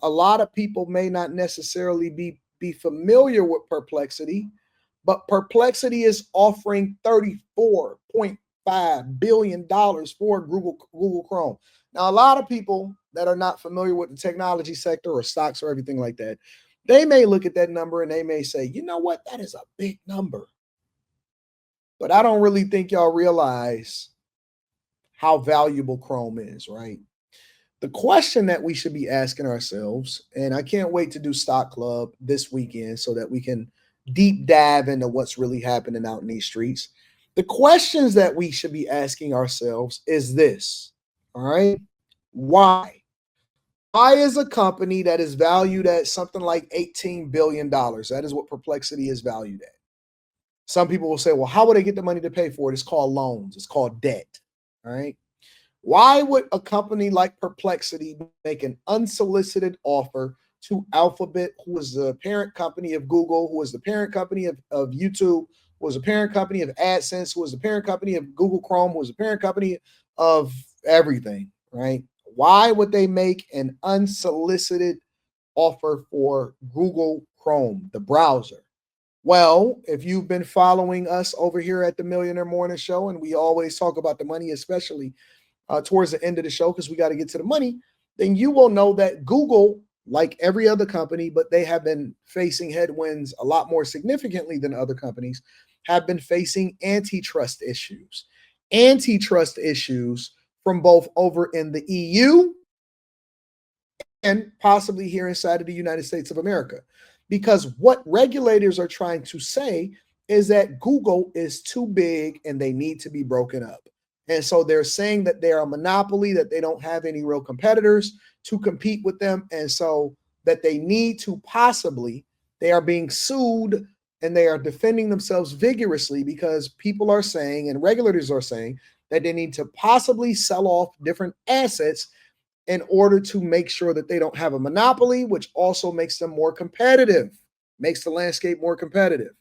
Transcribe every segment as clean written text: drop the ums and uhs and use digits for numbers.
A lot of people may not necessarily be familiar with Perplexity, but Perplexity is offering $34.5 billion for Google Chrome. Now, a lot of people that are not familiar with the technology sector or stocks or everything like that, they may look at that number and they may say, you know what, that is a big number. But I don't really think y'all realize how valuable Chrome is, right? The question that we should be asking ourselves, and I can't wait to do Stock Club this weekend so that we can deep dive into what's really happening out in these streets. The questions that we should be asking ourselves is this, all right? Why? Why is a company that is valued at something like $18 billion? That is what Perplexity is valued at. Some people will say, well, how would they get the money to pay for it? It's called loans. It's called debt, all right? Why would a company like Perplexity make an unsolicited offer to Alphabet, who is the parent company of Google, who is the parent company of YouTube, who is the parent company of AdSense, who is the parent company of Google Chrome, who is the parent company of everything, right? Why would they make an unsolicited offer for Google Chrome, the browser? Well, if you've been following us over here at the Millionaire Morning Show, and we always talk about the money, especially towards the end of the show, because we got to get to the money, then you will know that Google, like every other company, but they have been facing headwinds a lot more significantly than other companies, have been facing antitrust issues. Antitrust issues from both over in the EU and possibly here inside of the United States of America. Because what regulators are trying to say is that Google is too big and they need to be broken up. And so they're saying that they're a monopoly, that they don't have any real competitors to compete with them. And so that they need to possibly, they are being sued and they are defending themselves vigorously because people are saying and regulators are saying that they need to possibly sell off different assets in order to make sure that they don't have a monopoly, which also makes them more competitive, makes the landscape more competitive.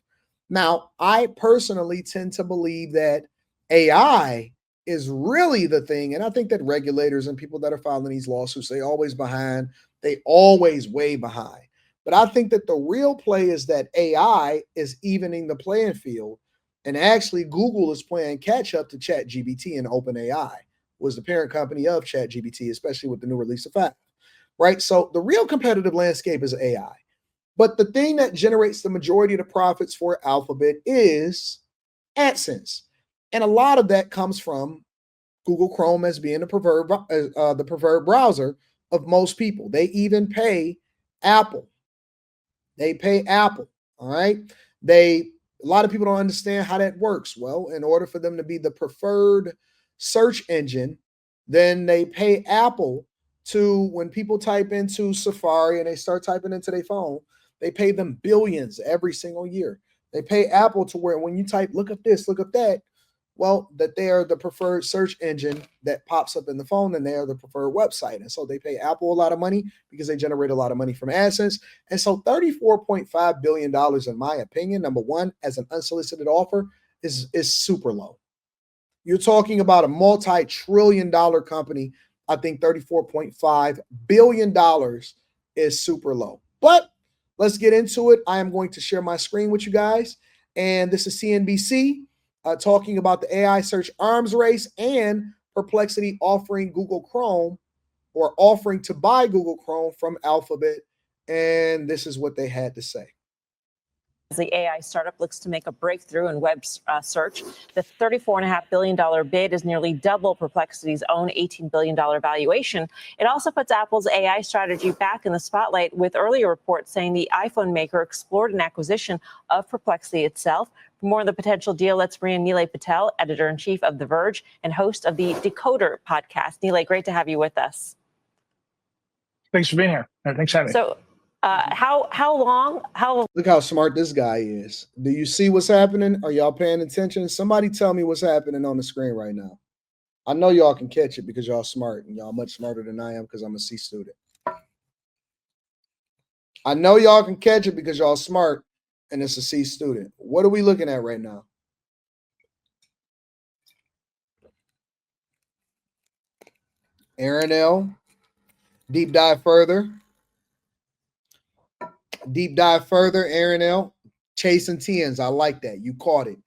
Now, I personally tend to believe that AI is really the thing. And I think that regulators and people that are filing these lawsuits, they always behind, they always way behind. But I think that the real play is that AI is evening the playing field. And actually, Google is playing catch up to ChatGPT and OpenAI, was the parent company of ChatGPT, especially with the new release of 5, right? So the real competitive landscape is AI. But the thing that generates the majority of the profits for Alphabet is AdSense. And a lot of that comes from Google Chrome as being the preferred browser of most people. They even pay Apple. They pay Apple, all right? A lot of people don't understand how that works. Well, in order for them to be the preferred search engine, then they pay Apple to, when people type into Safari and they start typing into their phone, they pay them billions every single year. They pay Apple to where when you type, look up this, look up that, well, that they are the preferred search engine that pops up in the phone and they are the preferred website. And so they pay Apple a lot of money because they generate a lot of money from AdSense. And so $34.5 billion, in my opinion, number one, as an unsolicited offer is super low. You're talking about a multi-trillion-dollar company. I think $34.5 billion is super low. But let's get into it. I am going to share my screen with you guys. And this is CNBC. Talking about the AI search arms race and Perplexity offering Google Chrome or offering to buy Google Chrome from Alphabet. And this is what they had to say. The AI startup looks to make a breakthrough in web search. The $34.5 billion bid is nearly double Perplexity's own $18 billion valuation. It also puts Apple's AI strategy back in the spotlight, with earlier reports saying the iPhone maker explored an acquisition of Perplexity itself. For more on the potential deal, let's bring in Nilay Patel, editor-in-chief of The Verge and host of the Decoder podcast. Nilay, great to have you with us. Thanks for being here. Thanks for having me. So, how long? Look how smart this guy is. Do you see what's happening? Are y'all paying attention? Somebody tell me what's happening on the screen right now. I know y'all can catch it because y'all smart and y'all much smarter than I am because I'm a C student. I know y'all can catch it because y'all smart and it's a C student. What are we looking at right now? Aaron L. Deep dive further. Deep dive further, Aaron L. Chasing tens. I like that. You caught it.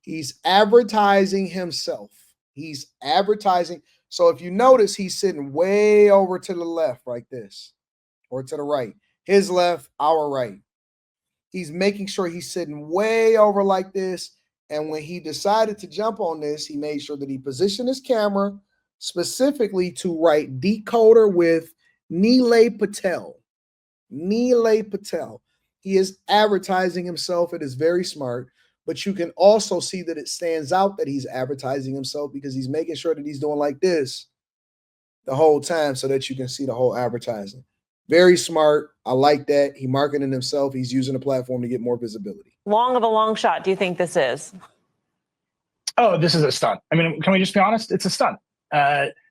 He's advertising himself. He's advertising. So if you notice, he's sitting way over to the left like this, or to the right. His left, our right. He's making sure he's sitting way over like this. And when he decided to jump on this, he made sure that he positioned his camera specifically to write decoder with Nilay Patel. Nilay Patel. He is advertising himself. It is very smart. But you can also see that it stands out that he's advertising himself because he's making sure that he's doing like this the whole time so that you can see the whole advertising. Very smart. I like that. He marketing himself. He's using the platform to get more visibility. Long of a long shot, do you think this is? Oh, this is a stunt. I mean, can we just be honest? It's a stunt.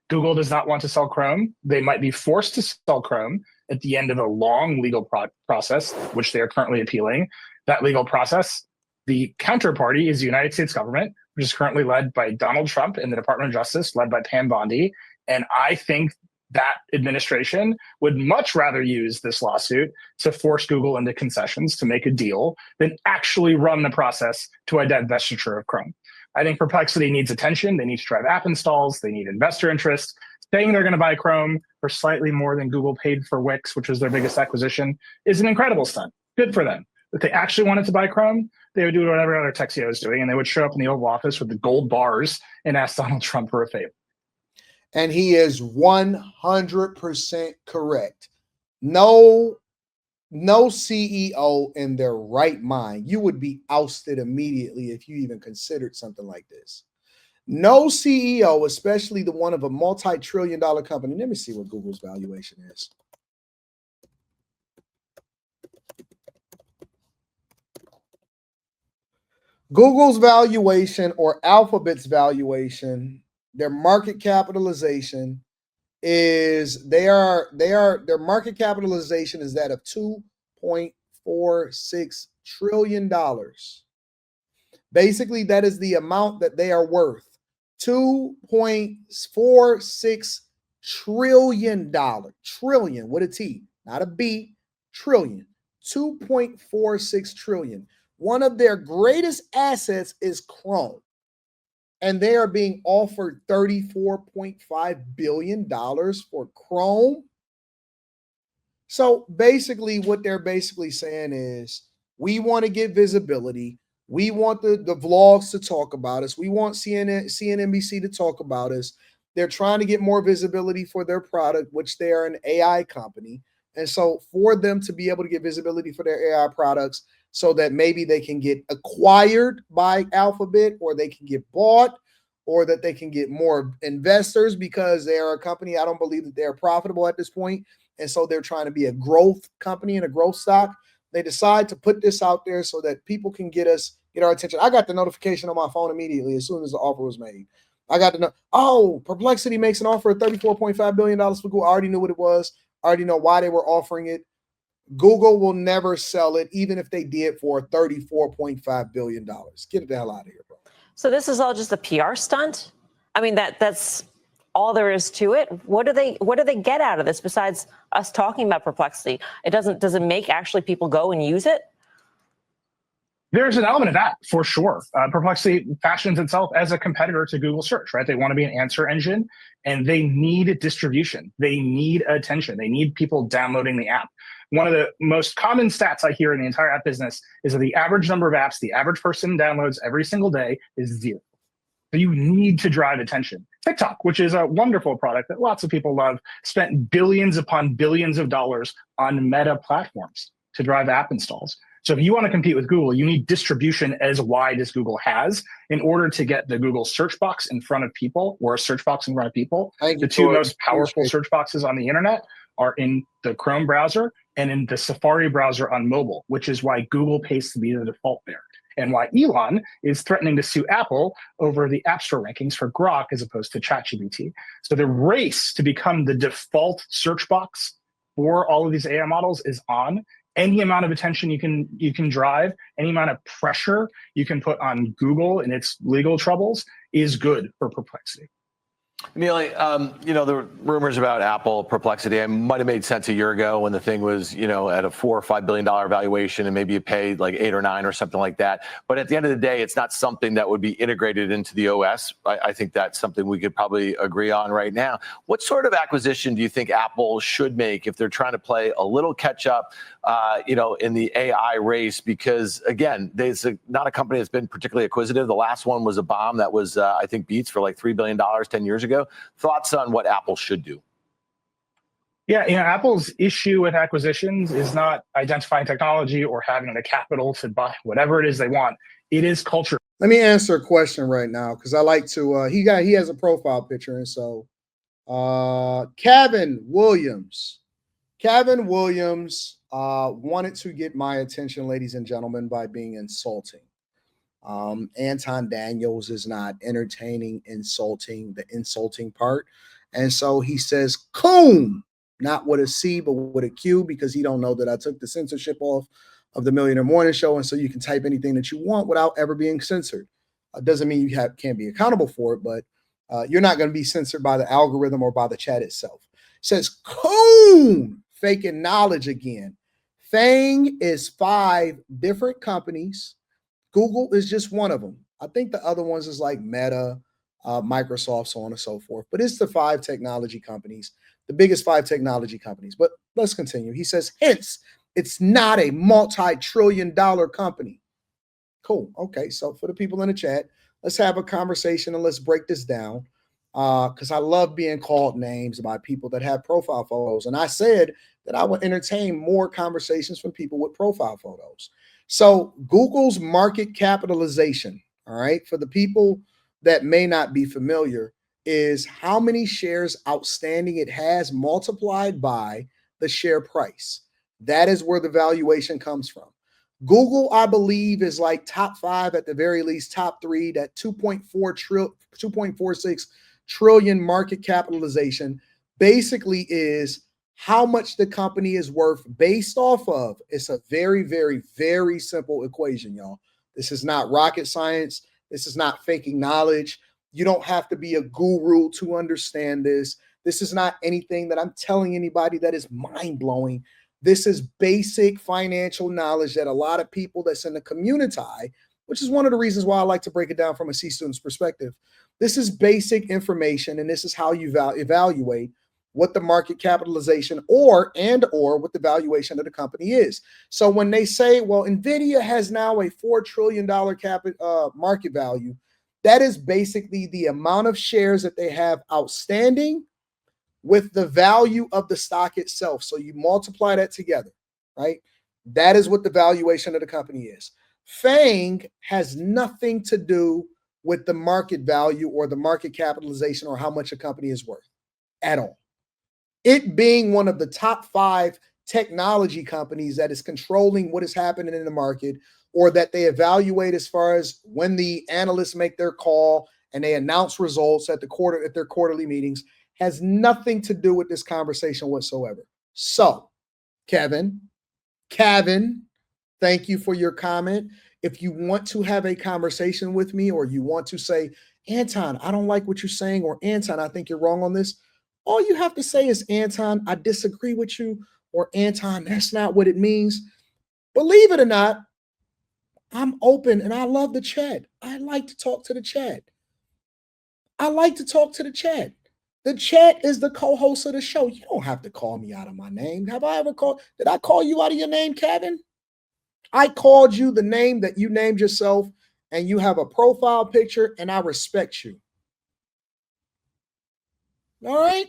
Google does not want to sell Chrome. They might be forced to sell Chrome at the end of a long legal process, which they are currently appealing. That legal process, the counterparty is the United States government, which is currently led by Donald Trump and the Department of Justice, led by Pam Bondi. And I think that administration would much rather use this lawsuit to force Google into concessions to make a deal than actually run the process to a divestiture of Chrome. I think Perplexity needs attention. They need to drive app installs. They need investor interest. Saying they're going to buy Chrome for slightly more than Google paid for Wix, which was their biggest acquisition, is an incredible stunt. Good for them. If they actually wanted to buy Chrome, they would do whatever other tech CEO is doing, and they would show up in the Oval Office with the gold bars and ask Donald Trump for a favor. And he is 100% correct. No CEO in their right mind, you would be ousted immediately if you even considered something like this. No CEO, especially the one of a multi-trillion-dollar company. Let me see what Google's valuation is. Google's valuation, or Alphabet's valuation, their market capitalization is their market capitalization is that of $2.46 trillion. Basically, that is the amount that they are worth. $2.46 trillion. Trillion with a T, not a B, trillion. 2.46 trillion. One of their greatest assets is Chrome. And they are being offered $34.5 billion for Chrome. So basically, what they're basically saying is, we want to get visibility. We want the vlogs to talk about us. We want CNBC to talk about us. They're trying to get more visibility for their product, which they are an AI company. And so for them to be able to get visibility for their AI products so that maybe they can get acquired by Alphabet, or they can get bought, or that they can get more investors because they are a company. I don't believe that they're profitable at this point. And so they're trying to be a growth company and a growth stock. They decide to put this out there so that people can get our attention. I got the notification on my phone immediately as soon as the offer was made. I got to know, oh, Perplexity makes an offer of $34.5 billion for Google. I already knew what it was. I already know why they were offering it. Google will never sell it, even if they did for $34.5 billion. Get the hell out of here, bro. So this is all just a PR stunt? I mean, that's all there is to it. What do they get out of this besides us talking about Perplexity? Does it make actually people go and use it? There's an element of that for sure. Perplexity fashions itself as a competitor to Google search, right? They want to be an answer engine, and they need distribution. They need attention. They need people downloading the app. One of the most common stats I hear in the entire app business is that the average number of apps the average person downloads every single day is 0. So you need to drive attention. TikTok, which is a wonderful product that lots of people love, spent billions upon billions of dollars on Meta platforms to drive app installs. So if you want to compete with Google, you need distribution as wide as Google has in order to get the Google search box in front of people, or a search box in front of people. The two most powerful search boxes on the internet are in the Chrome browser and in the Safari browser on mobile, which is why Google pays to be the default there, and why Elon is threatening to sue Apple over the App Store rankings for Grok as opposed to ChatGPT. So the race to become the default search box for all of these AI models is on. Any amount of attention you can drive, any amount of pressure you can put on Google and its legal troubles is good for Perplexity. Amelia, the rumors about Apple Perplexity, it might have made sense a year ago when the thing was, at a $4 or $5 billion valuation, and maybe you paid like 8 or 9 or something like that. But at the end of the day, it's not something that would be integrated into the OS. I think that's something we could probably agree on right now. What sort of acquisition do you think Apple should make if they're trying to play a little catch up, in the AI race? Because again, there's not a company that's been particularly acquisitive. The last one was a bomb that was, I think, Beats for like $3 billion 10 years ago. Thoughts on what Apple should do? Yeah, Apple's issue with acquisitions is not identifying technology or having the capital to buy whatever it is they want. It is culture. Let me answer a question right now because I like to. He has a profile picture, and so Kevin Williams wanted to get my attention, ladies and gentlemen, by being insulting. Anton Daniels is not entertaining the insulting part. And so he says coon, not with a C, but with a Q, because he don't know that I took the censorship off of the Millionaire Morning Show. And so you can type anything that you want without ever being censored. Doesn't mean you can't be accountable for it, but you're not going to be censored by the algorithm or by the chat itself. It says coon, faking knowledge again. Fang is 5 different companies. Google is just one of them. I think the other ones is like Meta, Microsoft, so on and so forth. But it's the 5 technology companies, the biggest 5 technology companies. But let's continue. He says, hence, it's not a multi-trillion-dollar company. Cool. Okay. So for the people in the chat, let's have a conversation and let's break this down. Because I love being called names by people that have profile photos. And I said that I would entertain more conversations from people with profile photos. So Google's market capitalization, all right, for the people that may not be familiar, is how many shares outstanding it has multiplied by the share price. That is where the valuation comes from. Google, I believe, is like top 5, at the very least, top 3, that 2.46 trillion market capitalization basically is how much the company is worth based off of. It's a very, very, very simple equation, y'all. This is not rocket science. This is not faking knowledge. You don't have to be a guru to understand this. This is not anything that I'm telling anybody that is mind-blowing. This is basic financial knowledge that a lot of people that's in the community, which is one of the reasons why I like to break it down from a C student's perspective. This is basic information, and this is how you evaluate what the market capitalization or what the valuation of the company is. So when they say, well, NVIDIA has now a $4 trillion market value, that is basically the amount of shares that they have outstanding with the value of the stock itself. So you multiply that together, right? That is what the valuation of the company is. FANG has nothing to do with the market value or the market capitalization or how much a company is worth at all. It being one of the top 5 technology companies that is controlling what is happening in the market, or that they evaluate as far as when the analysts make their call and they announce results at their quarterly meetings, has nothing to do with this conversation whatsoever. So, Kevin, thank you for your comment. If you want to have a conversation with me, or you want to say, Anton, I don't like what you're saying, or Anton, I think you're wrong on this, all you have to say is, Anton, I disagree with you, or Anton, that's not what it means. Believe it or not, I'm open and I love the chat. I like to talk to the chat. The chat is the co-host of the show. You don't have to call me out of my name. Did I call you out of your name, Kevin? I called you the name that you named yourself, and you have a profile picture, and I respect you. All right?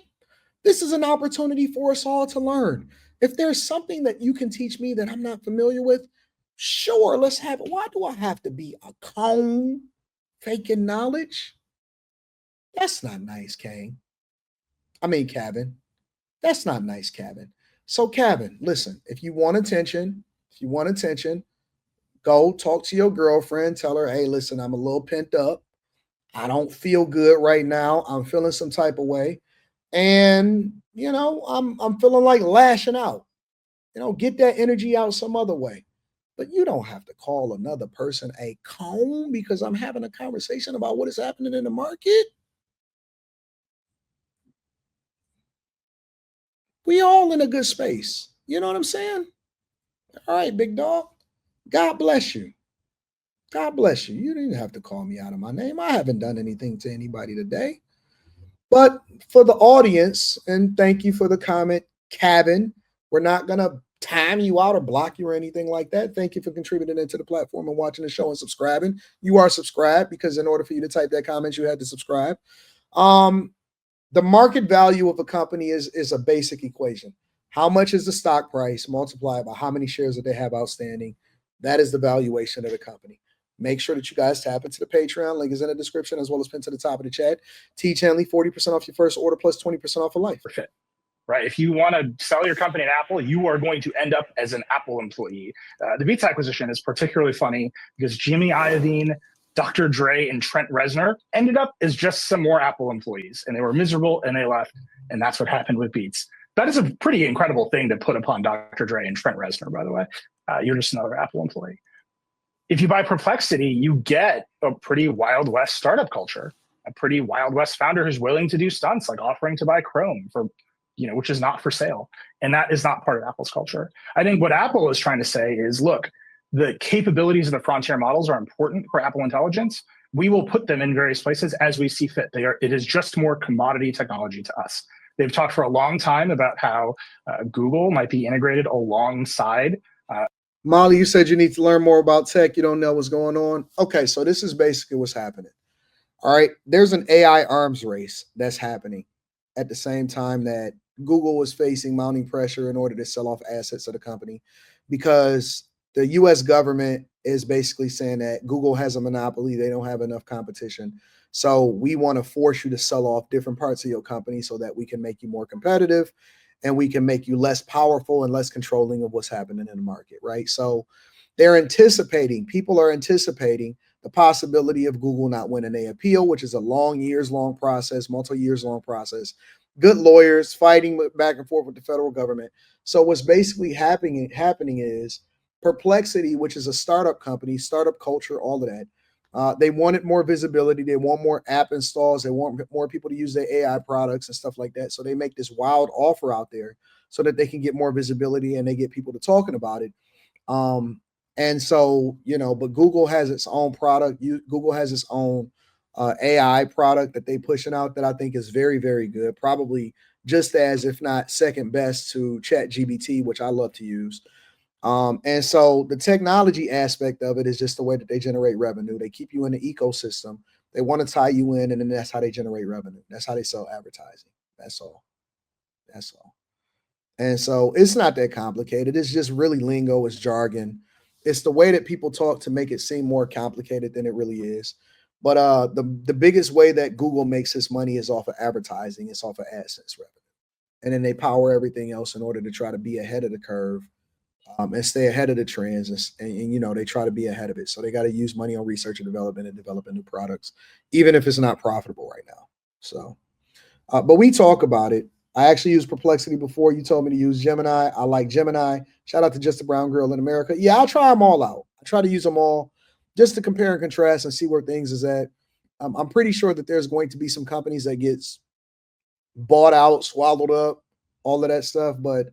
This is an opportunity for us all to learn. If there's something that you can teach me that I'm not familiar with, sure, let's have it. Why do I have to be a cone faking knowledge? That's not nice, Kevin. That's not nice, Kevin. So, Kevin, listen, if you want attention, go talk to your girlfriend. Tell her, hey, listen, I'm a little pent up. I don't feel good right now. I'm feeling some type of way. And, I'm feeling like lashing out. Get that energy out some other way. But you don't have to call another person a cone because I'm having a conversation about what is happening in the market. We all in a good space. You know what I'm saying? All right, big dog. God bless you. God bless you. You didn't have to call me out of my name. I haven't done anything to anybody today. But for the audience, and thank you for the comment, Cabin. We're not going to time you out or block you or anything like that. Thank you for contributing into the platform and watching the show and subscribing. You are subscribed because in order for you to type that comment, you had to subscribe. The market value of a company is a basic equation. How much is the stock price multiplied by how many shares that they have outstanding? That is the valuation of the company. Make sure that you guys tap into the Patreon. Link is in the description as well as pinned to the top of the chat. Teach Henley 40% off your first order plus 20% off for life. Right. If you want to sell your company at Apple, you are going to end up as an Apple employee. The Beats acquisition is particularly funny because Jimmy Iovine, Dr. Dre, and Trent Reznor ended up as just some more Apple employees, and they were miserable and they left. And that's what happened with Beats. That is a pretty incredible thing to put upon Dr. Dre and Trent Reznor, by the way. You're just another Apple employee. If you buy Perplexity, you get a pretty Wild West startup culture, a pretty Wild West founder who's willing to do stunts like offering to buy Chrome for, which is not for sale. And that is not part of Apple's culture. I think what Apple is trying to say is, look, the capabilities of the frontier models are important for Apple Intelligence. We will put them in various places as we see fit. It is just more commodity technology to us. They've talked for a long time about how Google might be integrated alongside. Molly, you said you need to learn more about tech. You don't know what's going on. Okay, so this is basically what's happening. All right, there's an AI arms race that's happening at the same time that Google is facing mounting pressure in order to sell off assets of the company because the U.S. government is basically saying that Google has a monopoly. They don't have enough competition. So we want to force you to sell off different parts of your company so that we can make you more competitive and we can make you less powerful and less controlling of what's happening in the market, right? So people are anticipating the possibility of Google not winning an appeal, which is a years-long process, multi-years-long process. Good lawyers fighting back and forth with the federal government. So what's basically happening is Perplexity, which is a startup company, startup culture, all of that. They wanted more visibility. They want more app installs. They want more people to use their AI products and stuff like that. So they make this wild offer out there so that they can get more visibility and they get people to talking about it. And so, but Google has its own product. Google has its own AI product that they pushing out that I think is very, very good. Probably just as, if not second best to ChatGPT, which I love to use. And so the technology aspect of it is just the way that they generate revenue. They keep you in the ecosystem. They want to tie you in, and then that's how they generate revenue. That's how they sell advertising. That's all. And so it's not that complicated. It's just really lingo, it's jargon. It's the way that people talk to make it seem more complicated than it really is. But the biggest way that Google makes its money is off of advertising. It's off of AdSense revenue. And then they power everything else in order to try to be ahead of the curve. And stay ahead of the trends, and they try to be ahead of it. So they got to use money on research and development and developing new products, even if it's not profitable right now. So, but we talk about it. I actually used Perplexity before. You told me to use Gemini. I like Gemini. Shout out to Just a Brown Girl in America. Yeah, I'll try them all out. I try to use them all just to compare and contrast and see where things is at. I'm pretty sure that there's going to be some companies that gets bought out, swallowed up, all of that stuff, but